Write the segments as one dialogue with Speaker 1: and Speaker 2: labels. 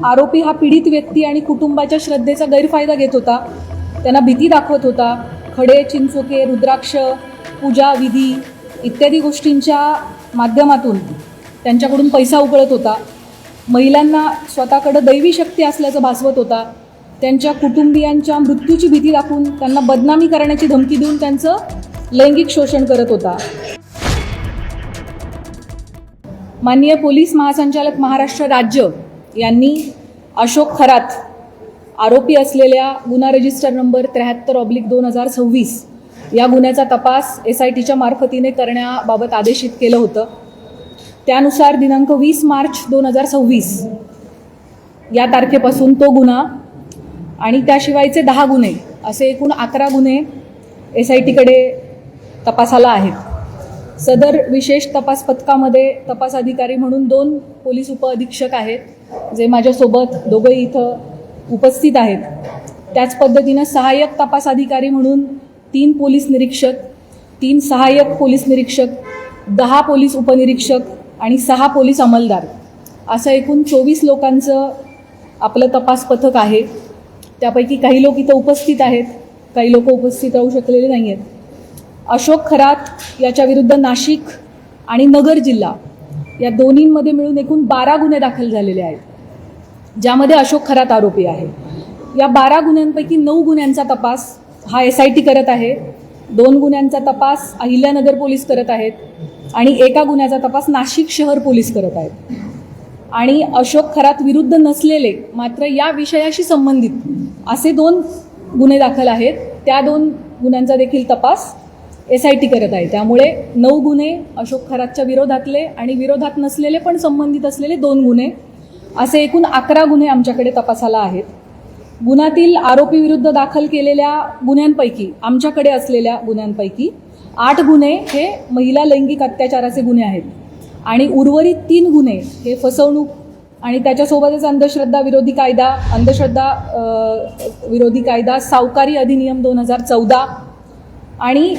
Speaker 1: आरोपी हा पीडित व्यक्ती आणि कुटुंबाच्या श्रद्धेचा गैरफायदा घेत होता, त्यांना भीती दाखवत होता. खडे, चिंचोके, रुद्राक्ष, पूजा विधी इत्यादी गोष्टींच्या माध्यमातून त्यांच्याकडून पैसा उकळत होता. महिलांना स्वतःकडे दैवी शक्ती असल्याचं भासवत होता. त्यांच्या कुटुंबियांच्या मृत्यूची भीती दाखवून त्यांना बदनामी करण्याची धमकी देऊन त्यांचं लैंगिक शोषण करत होता. माननीय पोलीस महासंचालक महाराष्ट्र राज्य यांनी अशोक खरात आरोपी असलेल्या गुन्हा रजिस्टर नंबर 73/2026 या गुन्ह्याचा तपास SITच्या मार्फतीने करण्याबाबत आदेशित केलं होतं. त्यानुसार दिनांक 20 मार्च 2026 या तारखेपासून तो गुन्हा आणि त्याशिवायचे 10 गुन्हे असे एकूण 11 गुन्हे SITकडे तपासाला आहेत. सदर विशेष तपास पथकामध्ये तपास अधिकारी म्हणून 2 पोलीस उपअधीक्षक आहेत, जे माझ्यासोबत दोघंही इथं उपस्थित आहेत. त्याच पद्धतीनं सहाय्यक तपास अधिकारी म्हणून 3 पोलीस निरीक्षक, 3 सहाय्यक पोलीस निरीक्षक, 10 पोलीस उपनिरीक्षक आणि 6 पोलीस अंमलदार असं एकूण 24 लोकांचं आपलं तपास पथक आहे. त्यापैकी काही लोक इथं उपस्थित आहेत, काही लोक उपस्थित राहू शकलेले नाही आहेत. अशोक खरात याच्या विरुद्ध नाशिक आणि नगर जिल्हा या दोन्हींमध्ये मिळून एकूण 12 गुन्हे दाखल झालेले आहेत, ज्यामध्ये अशोक खरात आरोपी आहे. या 12 गुन्ह्यांपैकी 9 गुन्ह्यांचा तपास हा SIT करत आहे, 2 गुन्ह्यांचा तपास अहिल्यानगर पोलीस करत आहेत आणि 1 गुन्ह्याचा तपास नाशिक शहर पोलीस करत आहेत. आणि अशोक खरात विरुद्ध नसलेले मात्र या विषयाशी संबंधित असे 2 गुन्हे दाखल आहेत, त्या 2 गुन्ह्यांचा देखील तपास SIT करत आहे. त्यामुळे 9 गुन्हे अशोक खरातच्या विरोधातले आणि विरोधात नसलेले पण संबंधित असलेले 2 गुन्हे असे एकूण 11 गुन्हे आमच्याकडे तपासाला आहेत. गुन्ह्यातील आरोपी विरुद्ध दाखल केलेल्या गुन्ह्यांपैकी आमच्याकडे असलेल्या गुन्ह्यांपैकी 8 गुन्हे हे महिला लैंगिक अत्याचाराचे गुन्हे आहेत आणि उर्वरित 3 गुन्हे हे फसवणूक आणि त्याच्यासोबतच अंधश्रद्धा विरोधी कायदा, सावकारी अधिनियम 2014 आणि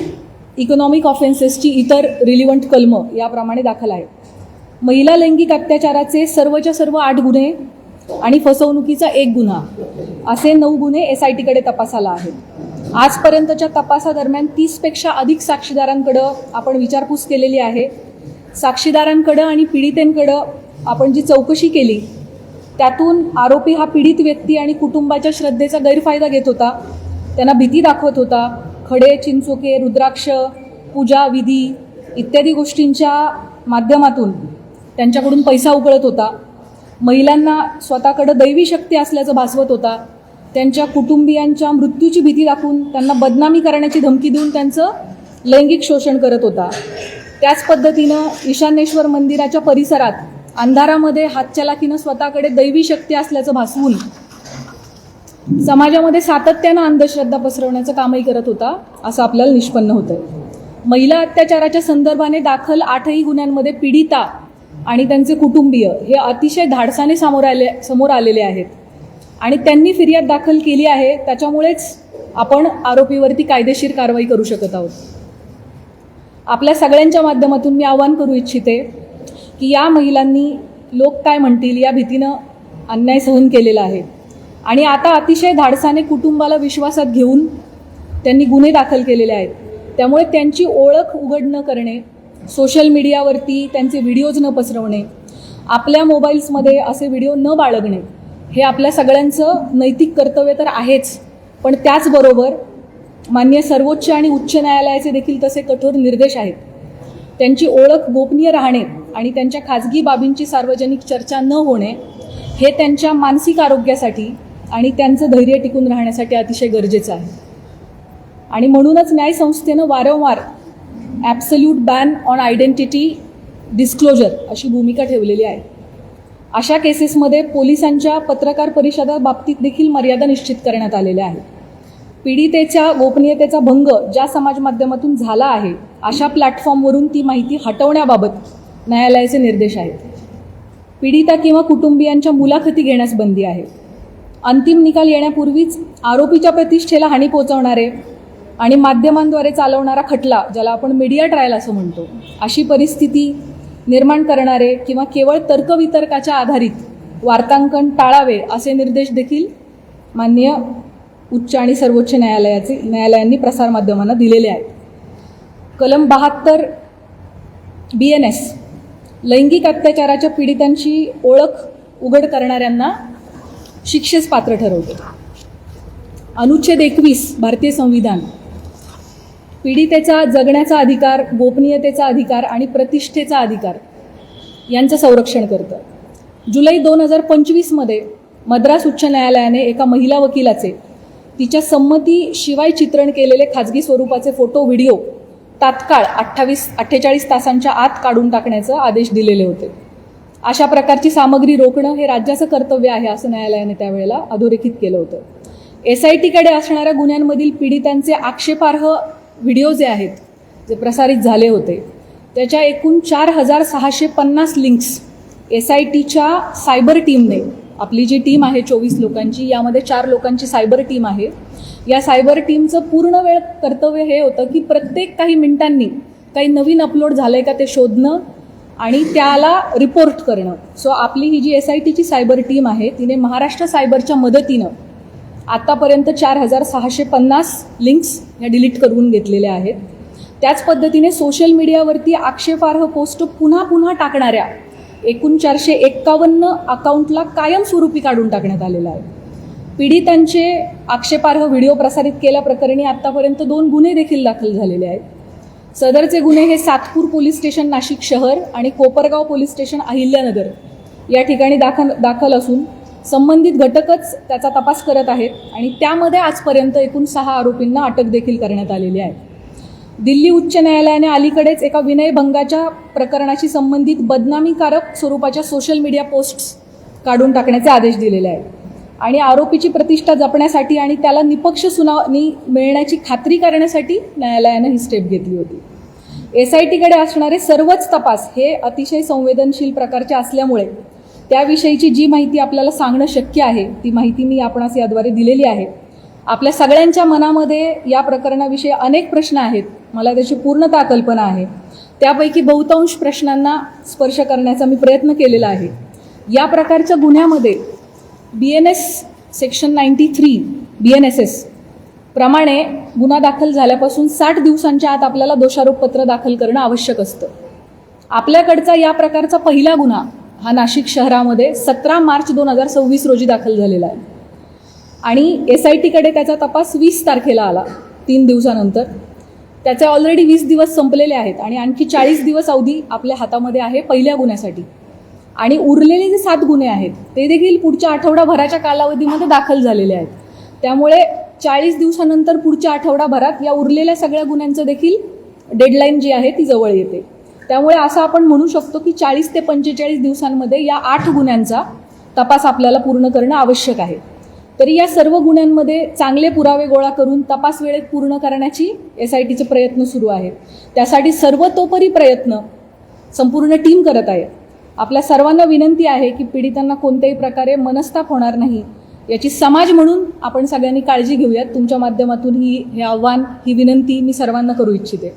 Speaker 1: इकॉनॉमिक ऑफेन्सेसची इतर रिलिव्हंट कलमं याप्रमाणे दाखल आहेत. महिला लैंगिक अत्याचाराचे सर्वच्या सर्व 8 गुन्हे आणि फसवणुकीचा 1 गुन्हा असे 9 गुन्हे SITकडे तपासाला आहेत. आजपर्यंतच्या तपासादरम्यान 30पेक्षा अधिक साक्षीदारांकडं आपण विचारपूस केलेली आहे. साक्षीदारांकडं आणि पीडितेंकडं आपण जी चौकशी केली त्यातून आरोपी हा पीडित व्यक्ती आणि कुटुंबाच्या श्रद्धेचा गैरफायदा घेत होता, त्यांना भीती दाखवत होता. खडे, चिंचोके, रुद्राक्ष, पूजा विधी इत्यादी गोष्टींच्या माध्यमातून त्यांच्याकडून पैसा उकळत होता. महिलांना स्वतःकडे दैवी शक्ती असल्याचं भासवत होता. त्यांच्या कुटुंबियांच्या मृत्यूची भीती दाखवून त्यांना बदनामी करण्याची धमकी देऊन त्यांचं लैंगिक शोषण करत होता. त्याच पद्धतीनं ईशान्येश्वर मंदिराच्या परिसरात अंधारामध्ये हातचलाखीनं स्वतःकडे दैवी शक्ती असल्याचं भासवून समाजामध्ये सातत्यानं अंधश्रद्धा पसरवण्याचं कामही करत होता, असं आपल्याला निष्पन्न होतं. महिला अत्याचाराच्या संदर्भाने दाखल 8ही गुन्ह्यांमध्ये पीडिता आणि त्यांचे कुटुंबीय हे अतिशय धाडसाने समोर आलेले आहेत आणि त्यांनी फिर्याद दाखल केली आहे. त्याच्यामुळेच आपण आरोपीवरती कायदेशीर कारवाई करू शकत आहोत. आपल्या सगळ्यांच्या माध्यमातून मी आवाहन करू इच्छिते की या महिलांनी लोक काय म्हणतील या भीतीनं अन्याय सहन केलेला आहे आणि आता अतिशय धाडसाने कुटुंबाला विश्वासात घेऊन त्यांनी गुन्हे दाखल केलेले आहेत. त्यामुळे त्यांची ओळख उघड न करणे, सोशल मीडियावरती त्यांचे व्हिडिओज न पसरवणे, आपल्या मोबाईल्समध्ये असे व्हिडिओ न बाळगणे हे आपल्या सगळ्यांचं नैतिक कर्तव्य तर आहेच, पण त्याचबरोबर माननीय सर्वोच्च आणि उच्च न्यायालयाचे देखील तसे कठोर निर्देश आहेत. त्यांची ओळख गोपनीय राहणे आणि त्यांच्या खाजगी बाबींची सार्वजनिक चर्चा न होणे हे त्यांच्या मानसिक आरोग्यासाठी आणि त्यांचं धैर्य टिकून राहण्यासाठी अतिशय गरजेचं आहे. आणि म्हणूनच न्यायसंस्थेनं वारंवार absolute ban on identity disclosure अशी भूमिका ठेवलेली आहे. अशा केसेसमध्ये पोलिसांच्या पत्रकार परिषदा बाबतीत देखील मर्यादा निश्चित करण्यात आलेल्या आहेत. पीडितेच्या गोपनीयतेचा भंग ज्या समाज माध्यमातून झाला आहे अशा प्लॅटफॉर्मवरून ती माहिती हटवण्याबाबत न्यायालयाचे निर्देश आहेत. पीडिता किंवा कुटुंबियांच्या मुलाखती घेण्यास बंदी आहे. अंतिम निकाल येण्यापूर्वीच आरोपीच्या प्रतिष्ठेला हानी पोहोचवणारे आणि माध्यमांद्वारे चालवणारा खटला, ज्याला आपण मीडिया ट्रायल असं म्हणतो, अशी परिस्थिती निर्माण करणारे किंवा केवळ तर्कवितर्काच्या आधारित वार्तांकन टाळावे असे निर्देश देखील माननीय उच्च आणि सर्वोच्च न्यायालयांनी प्रसारमाध्यमांना दिलेले आहेत. कलम 72 BNS लैंगिक अत्याचाराच्या पीडितांची ओळख उघड करणाऱ्यांना शिक्षेस पात्र ठरवते. अनुच्छेद 21 भारतीय संविधान पीडितेचा जगण्याचा अधिकार, गोपनीयतेचा अधिकार आणि प्रतिष्ठेचा अधिकार यांचं संरक्षण करतं. जुलै 2025 मद्रास उच्च न्यायालयाने एका महिला वकिलाचे तिच्या संमतीशिवाय चित्रण केलेले खाजगी स्वरूपाचे फोटो व्हिडिओ तात्काळ 48 तासांच्या आत काढून टाकण्याचे आदेश दिलेले होते. अशा प्रकारची सामग्री रोखणं हे राज्याचं कर्तव्य आहे असं न्यायालयाने त्यावेळेला अधोरेखित केलं होतं. SITकडे असणाऱ्या गुन्ह्यांमधील पीडितांचे आक्षेपार्ह व्हिडिओ जे आहेत, जे प्रसारित झाले होते, त्याच्या एकूण 4650 लिंक्स SITच्या सायबर टीमने, आपली जी टीम आहे 24 लोकांची, यामध्ये 4 लोकांची सायबर टीम आहे. या सायबर टीमचं पूर्ण वेळ कर्तव्य हे होतं की प्रत्येक काही मिनिटांनी काही नवीन अपलोड झालंय का ते शोधणं आणि त्याला रिपोर्ट करणं. सो आपली ही जी SITची सायबर टीम आहे तिने महाराष्ट्र सायबरच्या मदतीनं आतापर्यंत 4650 लिंक्स ह्या डिलीट करून घेतलेल्या आहेत. त्याच पद्धतीने सोशल मीडियावरती आक्षेपार्ह पोस्ट पुन्हा पुन्हा टाकणाऱ्या एकूण 451 अकाउंटला कायमस्वरूपी काढून टाकण्यात आलेलं आहे. पीडितांचे आक्षेपार्ह व्हिडिओ प्रसारित केल्याप्रकरणी आतापर्यंत 2 गुन्हे देखील दाखल झालेले आहेत. सदरचे गुन्हे हे सातपूर पोलीस स्टेशन नाशिक शहर आणि कोपरगाव पोलीस स्टेशन अहिल्यानगर या ठिकाणी दाखल असून संबंधित घटकच त्याचा तपास करत आहेत आणि त्यामध्ये आजपर्यंत एकूण 6 आरोपींना अटक देखील करण्यात आलेली आहे. दिल्ली उच्च न्यायालयाने अलीकडेच एका विनयभंगाच्या प्रकरणाशी संबंधित बदनामीकारक स्वरूपाच्या सोशल मीडिया पोस्ट्स काढून टाकण्याचे आदेश दिलेले आहेत आणि आरोपीची प्रतिष्ठा जपण्यासाठी आणि त्याला निपक्ष सुनावणी मिळण्याची खात्री करण्यासाठी न्यायालयानं ही स्टेप घेतली होती. SITकडे असणारे सर्वच तपास हे अतिशय संवेदनशील प्रकारचे असल्यामुळे त्याविषयीची जी माहिती आपल्याला सांगणं शक्य आहे ती माहिती मी आपणास याद्वारे दिलेली आहे. आपल्या सगळ्यांच्या मनामध्ये या प्रकरणाविषयी अनेक प्रश्न आहेत, मला त्याची पूर्णतः कल्पना आहे. त्यापैकी बहुतांश प्रश्नांना स्पर्श करण्याचा मी प्रयत्न केलेला आहे. या प्रकारच्या गुन्ह्यामध्ये BNS सेक्शन 93 BNSS प्रमाणे गुन्हा दाखल झाल्यापासून 60 दिवसांच्या आत आपल्याला दोषारोपपत्र दाखल करणं आवश्यक असतं. आपल्याकडचा या प्रकारचा पहिला गुन्हा हा नाशिक शहरामध्ये 17 मार्च 2026 रोजी दाखल झालेला आहे आणि SITकडे त्याचा तपास 20 तारखेला आला, 3 दिवसानंतर. त्याचे ऑलरेडी 20 दिवस संपलेले आहेत आणि आणखी 40 दिवस अवधी आपल्या हातामध्ये आहे पहिल्या गुन्ह्यासाठी आणि उरलेले जे 7 गुन्हे आहेत ते देखील पुढच्या आठवडाभराच्या कालावधीमध्ये दाखल झालेले आहेत. त्यामुळे 40 दिवसानंतर पुढच्या आठवडाभरात या उरलेल्या सगळ्या गुन्ह्यांचं देखील डेडलाईन जी आहे ती जवळ येते. त्यामुळे असं आपण म्हणू शकतो की 40 ते 45 दिवसांमध्ये या 8 गुन्ह्यांचा तपास आपल्याला पूर्ण करणं आवश्यक आहे. तरी या सर्व गुन्ह्यांमध्ये चांगले पुरावे गोळा करून तपास वेळेत पूर्ण करण्याची SITचे प्रयत्न सुरू आहेत. त्यासाठी सर्वतोपरी प्रयत्न संपूर्ण टीम करत आहे. आपल्या सर्वांना विनंती आहे की पीडितांना कोणत्याही प्रकारे मनस्ताप होणार नाही याची समाज म्हणून आपण सगळ्यांनी काळजी घेऊयात. तुमच्या माध्यमातून हे आव्हान, ही विनंती मी सर्वांना करू इच्छिते.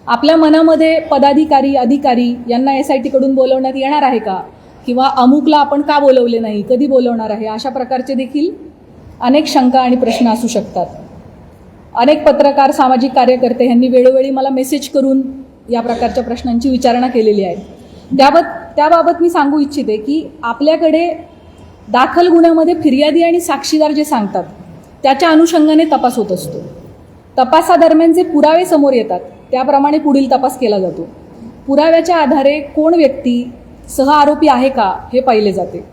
Speaker 1: आपल्या मनामध्ये पदाधिकारी, अधिकारी यांना SITकडून बोलवण्यात येणार आहे का, किंवा अमुकला आपण का बोलवले नाही, कधी बोलवणार आहे, अशा प्रकारचे देखील अनेक शंका आणि प्रश्न असू शकतात. अनेक पत्रकार, सामाजिक कार्यकर्ते यांनी वेळोवेळी मला मेसेज करून या प्रकारच्या प्रश्नांची विचारणा केलेली आहे. त्याबाबत मी सांगू इच्छिते की आपल्याकडे दाखल गुन्ह्यामध्ये फिर्यादी आणि साक्षीदार जे सांगतात त्याच्या अनुषंगाने तपास होत असतो. तपासादरम्यान जे पुरावे समोर येतात त्याप्रमाणे पुढील तपास केला जातो. पुराव्याच्या आधारे कोण व्यक्ती सह आरोपी आहे का हे पाहिले जाते.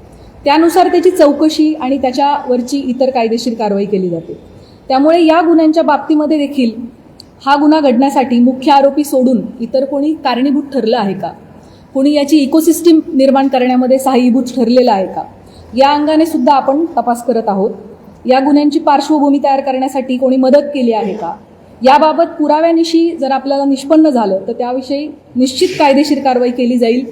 Speaker 1: त्यानुसार त्याची चौकशी आणि त्याच्यावरची इतर कायदेशीर कारवाई केली जाते. त्यामुळे या गुन्ह्यांच्या बाबतीमध्ये देखील हा गुन्हा घडण्यासाठी मुख्य आरोपी सोडून इतर कोणी कारणीभूत ठरलं आहे का, कोणी याची इकोसिस्टीम निर्माण करण्यामध्ये सहाय्यभूत ठरलेलं आहे का, या अंगाने सुद्धा आपण तपास करत आहोत. या गुन्ह्यांची पार्श्वभूमी तयार करण्यासाठी कोणी मदत केली आहे का, याबाबत पुराव्यानिशी जर आपल्याला निष्पन्न झालं तर त्याविषयी निश्चित कायदेशीर कारवाई केली जाईल.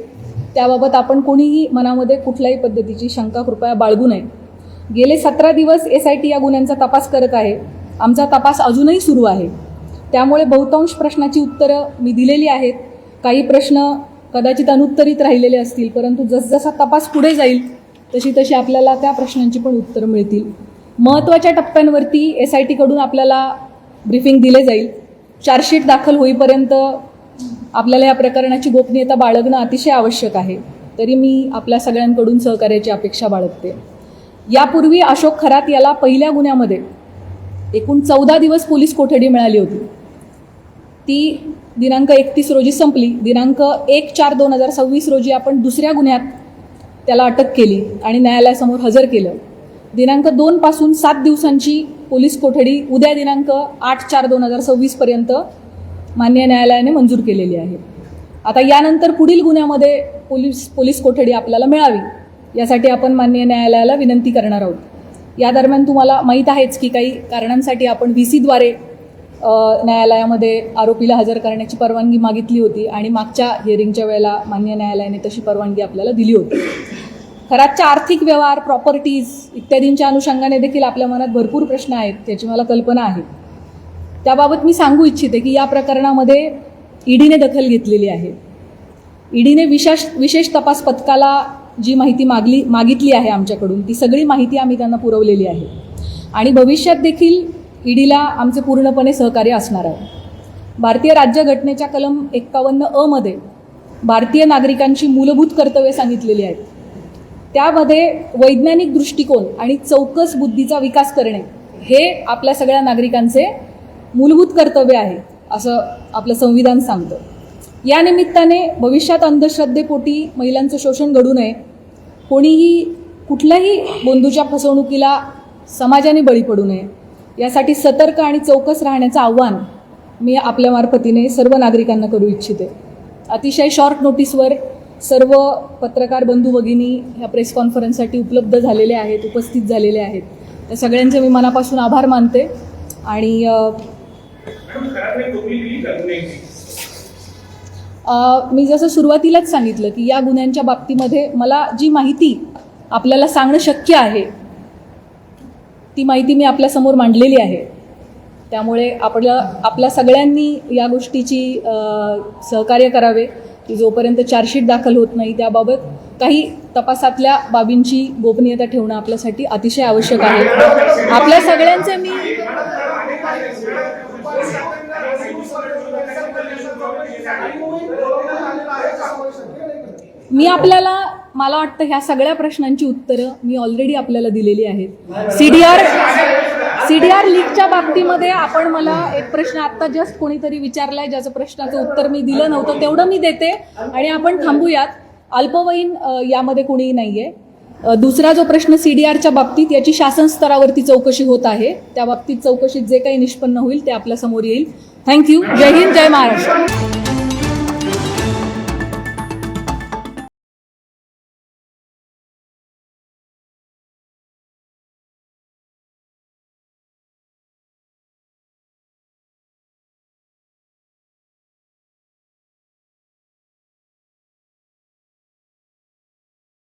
Speaker 1: त्याबाबत आपण कोणीही मनामध्ये कुठल्याही पद्धतीची शंका कृपया बाळगू नये. गेले 17 दिवस SIT या गुन्ह्यांचा तपास करत आहे. आमचा तपास अजूनही सुरू आहे. त्यामुळे बहुतांश प्रश्नाची उत्तरं मी दिलेली आहेत. काही प्रश्न कदाचित अनुत्तरित राहिलेले असतील, परंतु जसजसा तपास पुढे जाईल तशी तशी आपल्याला त्या प्रश्नांची पण उत्तरं मिळतील. महत्त्वाच्या टप्प्यांवरती SIT कडून आपल्याला ब्रीफिंग दिले जाईल. चार्जशीट दाखल होईपर्यंत आपल्याला या प्रकरणाची गोपनीयता बाळगणं अतिशय आवश्यक आहे. तरी मी आपल्या सगळ्यांकडून सहकार्याची अपेक्षा बाळगते. यापूर्वी अशोक खरात याला पहिल्या गुन्ह्यामध्ये एकूण 14 दिवस पोलीस कोठडी मिळाली होती. ती दिनांक 31 रोजी संपली. दिनांक 1/4/2026 रोजी आपण दुसऱ्या गुन्ह्यात त्याला अटक केली आणि न्यायालयासमोर हजर केलं. दिनांक 2 पासून 7 दिवसांची पोलीस कोठडी उद्या दिनांक 8/4/2026 पर्यंत माननीय न्यायालयाने मंजूर केलेली आहे. आता यानंतर पुढील गुन्ह्यामध्ये पोलीस कोठडी आपल्याला मिळावी यासाठी आपण माननीय न्यायालयाला विनंती करणार आहोत. या दरम्यान तुम्हाला माहीत आहेच की काही कारणांसाठी आपण VC द्वारे न्यायालयामध्ये आरोपीला हजर करण्याची परवानगी मागितली होती आणि मागच्या हिअरिंगच्या वेळेला माननीय न्यायालयाने तशी परवानगी आपल्याला दिली होती. खरातच्या आर्थिक व्यवहार, प्रॉपर्टीज इत्यादींच्या अनुषंगाने देखील आपल्या मनात भरपूर प्रश्न आहेत, त्याची मला कल्पना आहे. त्याबाबत मी सांगू इच्छिते की या प्रकरणामध्ये ईडीने दखल घेतलेली आहे. ईडीने विशेष तपास पथकाला जी माहिती मागितली आहे आमच्याकडून, ती सगळी माहिती आम्ही त्यांना पुरवलेली आहे आणि भविष्यात देखील ईडीला आमचे पूर्णपणे सहकार्य असणार आहे. भारतीय राज्यघटनेच्या कलम 51(अ) मध्ये भारतीय नागरिकांची मूलभूत कर्तव्ये सांगितलेली आहेत. त्यामध्ये वैज्ञानिक दृष्टिकोन आणि चौकस बुद्धीचा विकास करणे हे आपल्या सगळ्या नागरिकांचे मूलभूत कर्तव्य आहे असं आपलं संविधान सांगतं. या निमित्ताने भविष्यात अंधश्रद्धेपोटी महिलांचं शोषण घडू नये, कोणीही कुठल्याही बंधूच्या फसवणुकीला समाजाने बळी पडू नये यासाठी सतर्क आणि चौकस राहण्याचं आव्हान मी आपल्या मार्फतीने सर्व नागरिकांना करू इच्छिते. अतिशय शॉर्ट नोटीसवर सर्व पत्रकार बंधू भगिनी ह्या प्रेस कॉन्फरन्ससाठी उपलब्ध झालेले आहेत, उपस्थित झालेले आहेत. त्या सगळ्यांचे मी मनापासून आभार मानते आणि मी जसं सुरुवातीलाच सांगितलं की या गुन्ह्यांच्या बाबतीमध्ये मला जी माहिती आपल्याला सांगणं शक्य आहे ती माहिती मी आपल्यासमोर मांडलेली आहे. त्यामुळे आपल्या सगळ्यांनी या गोष्टीची सहकार्य करावे की जोपर्यंत चार्जशीट दाखल होत नाही त्याबाबत काही तपासातल्या बाबींची गोपनीयता ठेवणं आपल्यासाठी अतिशय आवश्यक आहे. आपल्या सगळ्यांचे मला वाटतं ह्या सगळ्या प्रश्नांची उत्तरं मी ऑलरेडी आपल्याला दिलेली आहेत. सीडीआर लीकच्या बाबतीमध्ये आपण मला एक प्रश्न आत्ता जस्ट कोणीतरी विचारलाय ज्याचं प्रश्नाचं उत्तर मी दिलं नव्हतं, तेवढं मी देते आणि आपण थांबूयात. अल्पवयीन यामध्ये कोणीही नाहीये. दुसरा जो प्रश्न सीडीआरच्या बाबतीत याची शासन स्तरावरती चौकशी होत आहे. त्या बाबतीत चौकशीत जे काही निष्पन्न होईल ते आपल्या समोर येईल. थँक्यू. जय हिंद, जय महाराष्ट्र.